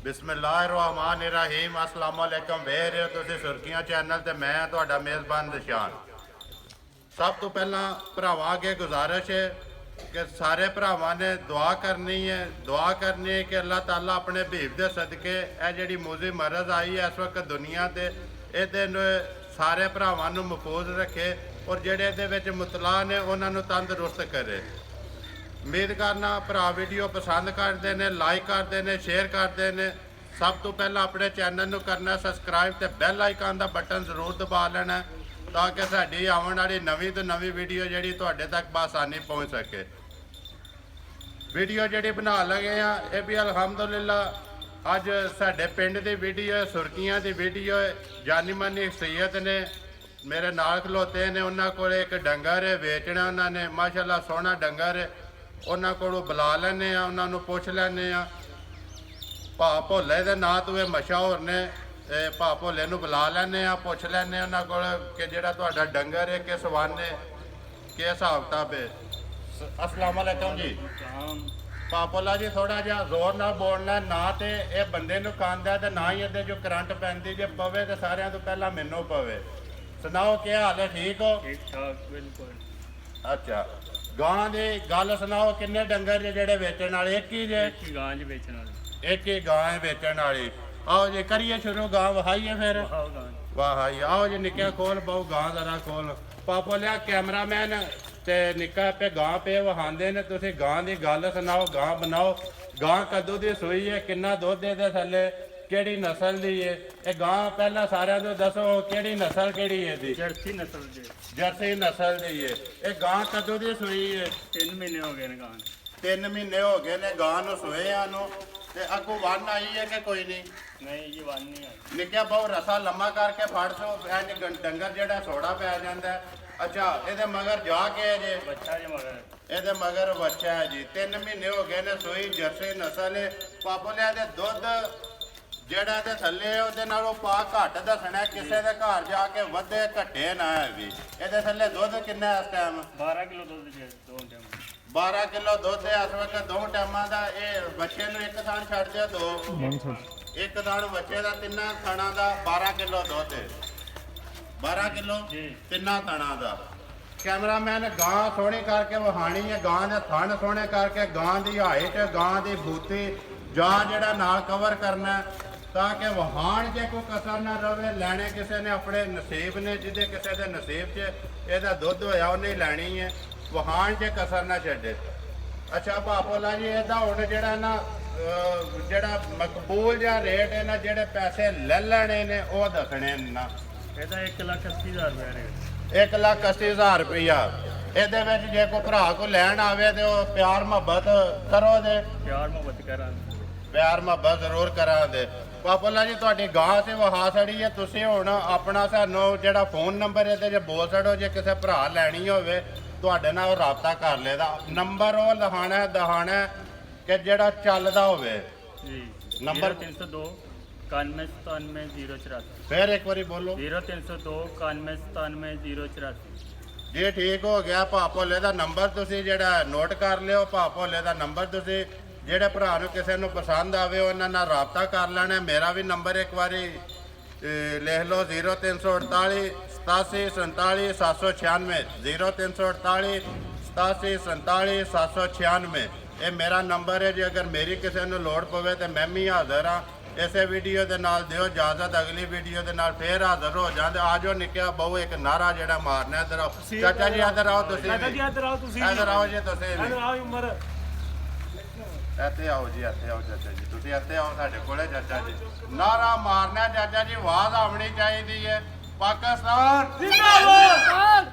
बिस्मिल्लाहिर्रहमानिर्रहीम अस्सलाम वालेकुम ਵੇਖ ਰਹੇ ਹੋ ਤੁਸੀਂ ਸੁਰਖੀਆਂ ਚੈਨਲ ਤੇ ਮੈਂ ਤੁਹਾਡਾ ਮੇਜ਼ਬਾਨ ਨਿਸ਼ਾਨ। ਸਭ ਤੋਂ ਪਹਿਲਾਂ ਭਰਾਵਾਂ ਅੱਗੇ ਗੁਜ਼ਾਰਿਸ਼ ਹੈ ਕਿ ਸਾਰੇ ਭਰਾਵਾਂ ਨੇ ਦੁਆ ਕਰਨੀ ਹੈ ਕਿ ਅੱਲਾਹ ਤਾਲਾ ਆਪਣੇ ਹਬੀਬ ਦੇ ਸਦਕੇ ਇਹ ਜਿਹੜੀ ਮੂਜ਼ੀ ਮਰਜ਼ ਆਈ ਹੈ ਇਸ ਵਕਤ ਦੁਨੀਆ ਤੇ ਇਹਦੇ ਸਾਰੇ ਭਰਾਵਾਂ ਨੂੰ ਮਹਿਫੂਜ਼ ਰੱਖੇ ਔਰ ਜਿਹੜੇ ਇਹਦੇ ਵਿੱਚ ਮੁਤਲਾ ਨੇ ਉਹਨਾਂ ਨੂੰ ਤੰਦਰੁਸਤ ਕਰੇ। उम्मीद करना भरा वीडियो पसंद करते हैं, लाइक करते हैं, शेयर करते हैं। सब तो पहला अपने चैनल को करना सबसक्राइब तो बैल आइकन का बटन जरूर दबा लेना ताकि साड़ी आने वाली नवी तो नवी वीडियो जी तक बसानी पहुँच सके। वीडियो जी बना लगे हैं ये भी अलहमदुलिल्लाह अज साडे पिंड की वीडियो सुर्खियां की वीडियो जानी मानी सैयद ने मेरे नाल खलोते ने उन्होंने को एक डंगर है वेचना उन्होंने माशाल्लाह सोहना डंगर है उन्होंने को बुला लें उन्होंने पुछ लें भा भोले के नाँ तो ये मशहूर ने भा भोले बुला लें पुछ लें उन्होंने को कि जोड़ा तो डंगर है किस वन है कि हिसाब किताब है। अस्सलाम वालेकुम जी। भा भोला जी थोड़ा जहा जोर ना बोलना ना तो ये बंदे कंध है तो ना ही ये जो करंट पैंती जे पवे तो सारिया तो पहला मैनू पवे। सुनाओ क्या हाल है, ठीक हो? ठीक ठाक बिल्कुल। अच्छा गां की गल सुनाओ किन्ने डंगर जे जेडे वेचण वाले? एक ही जे? एक ही गां ज बेचण वाली। एक ही गां है वेचण वाली। आओ जी करिए शुरू गां वहाइए फिर। वाहाई आओ जी निक्के खोल पाओ गां जरा खोल पापो लिया कैमरामैन ते निक्का पे गां पे वहांदे ने तुसी गां दी गल सुनाओ गां बनाओ। गां कदों दी सूई है, किन्ना दुध दे थल्ले, केड़ी नस्ल दी है ये गां? पहला सारे तो दसो केड़ी नस्ल केड़ी है दी? जर्सी नस्ल दी। जर्सी नस्ल दी है ये गां कदों दी सूई है? 3 महीने हो गए ने गां। 3 महीने हो गए ने गां नूं सूए आनू ते अगों वन आई है कि कोई नहीं? नहीं जी वन नहीं आई। निक्का बहुत रसा लम्मा करके फड़ सो डंगर जेड़ा सोड़ा पै जाता है। अच्छा ये मगर जा के जे बच्चा जी मगर ये मगर बच्चा है जी। 3 महीने हो गए ने सूई जर्सी नस्ल है। पापो लिया दे दुध ਜਿਹੜਾ ਇਹਦੇ ਥੱਲੇ ਉਹਦੇ ਨਾਲੋਂ ਪਾ ਘੱਟ ਦੱਸਣਾ ਕਿਸੇ ਦੇ ਘਰ ਜਾ ਕੇ ਵਧੇ ਘਟੇ ਨਾ ਹੈ ਵੀ। ਇਹਦੇ ਥੱਲੇ ਦੁੱਧ ਕਿੰਨਾ ਇਸ ਟਾਈਮ? 12 ਕਿਲੋ ਦੁੱਧ ਜੇ ਦੋ ਟਾਈਮ। 12 ਕਿਲੋ ਦੁੱਧ ਹੈ ਇਸ ਵਕਤ ਦੋ ਟਾਈਮਾਂ ਦਾ। ਇਹ ਬੱਚੇ ਨੂੰ ਇੱਕ ਥਾਂ ਛੱਡ ਦਿਓ ਦੋ ਇੱਕ ਥਾਂ ਬੱਚੇ ਦਾ ਤਿੰਨਾਂ ਥਾਣਾ ਦਾ 12 ਕਿਲੋ ਦੁੱਧ ਹੈ। 12 ਕਿਲੋ ਤਿੰਨਾਂ ਥਾਣਾ ਦਾ। ਕੈਮਰਾਮੈਨ ਗਾਂ ਸੋਹਣੀ ਕਰਕੇ ਵਹਾਣੀ ਹੈ, ਗਾਂ ਦੇ ਥਣ ਸੋਹਣੇ ਕਰਕੇ, ਗਾਂ ਦੀ ਹਾਈਟ, ਗਾਂ ਦੀ ਬੂਤੀ ਜਾਂ ਜਿਹੜਾ ਨਾਲ ਕਵਰ ਕਰਨਾ ਤਾਂ ਕਿ ਵਹਾਣ ਜੇ ਕੋਈ ਕਸਰ ਨਾ ਰਵੇ। ਲੈਣੇ ਕਿਸੇ ਨੇ ਆਪਣੇ ਨਸੀਬ ਨੇ, ਜਿਹਦੇ ਕਿਸੇ ਦੇ ਨਸੀਬ 'ਚ ਇਹਦਾ ਦੁੱਧ ਹੋਇਆ ਉਹਨੇ ਹੀ ਲੈਣੀ ਹੈ। ਵਹਾਣ ਜੇ ਕਸਰ ਨਾ ਛੱਡੇ। ਅੱਛਾ ਭਾਪੋਲਾ ਜੀ ਇਹਦਾ ਹੁਣ ਜਿਹੜਾ ਨਾ ਜਿਹੜਾ ਮਕਬੂਲ ਜਾਂ ਰੇਟ ਹੈ ਨਾ ਜਿਹੜੇ ਪੈਸੇ ਲੈ ਲੈਣੇ ਨੇ ਉਹ ਦੱਸਣੇ ਨਾ। ਇਹਦਾ 1,80,000 ਰੁਪਏ ਰੇਟ। 1,80,000 ਰੁਪਇਆ। ਇਹਦੇ ਵਿੱਚ ਜੇ ਕੋਈ ਭਰਾ ਕੋ ਲੈਣ ਆਵੇ ਤੇ ਉਹ ਪਿਆਰ ਮੁਹੱਬਤ ਕਰੋ ਦੇ। ਪਿਆਰ ਮੁਹੱਬਤ ਕਰਾਂਗੇ। ਪਿਆਰ ਮੁਹੱਬਤ ਜ਼ਰੂਰ ਕਰਾਂਗੇ। ਪਾਪੋਲਾ ਜੀ ਤੁਹਾਡੀ ਗਾਂ ਤੇ ਵਹਾ ਛੜੀ ਹੈ। ਤੁਸੀਂ ਹੁਣ ਆਪਣਾ ਸਾਨੂੰ ਜਿਹੜਾ ਫੋਨ ਨੰਬਰ ਇਹਦੇ ਜੇ ਬੋਲ ਛੜੋ ਜੇ ਕਿਸੇ ਭਰਾ ਲੈਣੀ ਹੋਵੇ ਤੁਹਾਡੇ ਨਾਲ ਉਹ ਰਾਬਤਾ ਕਰ ਲੇਦਾ। ਨੰਬਰ ਉਹ ਲਹਾਣਾ ਦਹਾਣਾ ਕਿ ਜਿਹੜਾ ਚੱਲਦਾ ਹੋਵੇ ਜੀ। ਨੰਬਰ 302 91 084। ਫਿਰ ਇੱਕ ਵਾਰੀ ਬੋਲੋ। 0302 91 084। ਜੀ ਠੀਕ ਹੋ ਗਿਆ। ਭਾਪੋਲੇ ਦਾ ਨੰਬਰ ਤੁਸੀਂ ਜਿਹੜਾ ਨੋਟ ਕਰ ਲਿਓ। ਭਾਪੋਲੇ ਦਾ ਨੰਬਰ ਤੁਸੀਂ ਜਿਹੜੇ ਭਰਾ ਨੂੰ ਕਿਸੇ ਨੂੰ ਪਸੰਦ ਆਵੇ ਉਹਨਾਂ ਨਾਲ ਰਾਬਤਾ ਕਰ ਲੈਣਾ। ਮੇਰਾ ਵੀ ਨੰਬਰ ਇੱਕ ਵਾਰੀ ਲਿਖ ਲਓ 0348 87 47 796 0348 87 47 796। ਇਹ ਮੇਰਾ ਨੰਬਰ ਹੈ ਜੀ। ਅਗਰ ਮੇਰੀ ਕਿਸੇ ਨੂੰ ਲੋੜ ਪਵੇ ਤੇ ਮੈਂ ਵੀ ਹਾਜ਼ਰ ਹਾਂ। ਇਸੇ ਵੀਡੀਓ ਦੇ ਨਾਲ ਦਿਓ ਇਜਾਜ਼ਤ। ਅਗਲੀ ਵੀਡੀਓ ਦੇ ਨਾਲ ਫੇਰ ਹਾਜ਼ਰ ਹੋ ਜਾਂਦੇ। ਆਜੋ ਨਿੱਕਿਆ ਬਹੁ ਇੱਕ ਨਾਰਾ ਜਿਹੜਾ ਮਾਰਨਾ। ਇੱਧਰ ਆਓ ਚਾਚਾ ਜੀ, ਇੱਧਰ ਆਓ ਤੁਸੀਂ। ਇੱਧਰ ਆਓ ਤੁਸੀਂ। ਇੱਧਰ ਆਓ ਜੀ ਤੁਸੀਂ। ਇੱਧਰ ਆਓ ਉਮਰ। ਇੱਥੇ ਆਓ ਜੀ, ਇੱਥੇ ਆਓ ਚਾਚਾ ਜੀ। ਤੁਸੀਂ ਇੱਥੇ ਆਓ ਸਾਡੇ ਕੋਲੇ ਚਾਚਾ ਜੀ। ਨਾਰਾ ਮਾਰਨਾ ਚਾਚਾ ਜੀ, ਆਵਾਜ਼ ਆਉਣੀ ਚਾਹੀਦੀ ਹੈ। ਪਾਕਿਸਤਾਨ ਜ਼ਿੰਦਾਬਾਦ।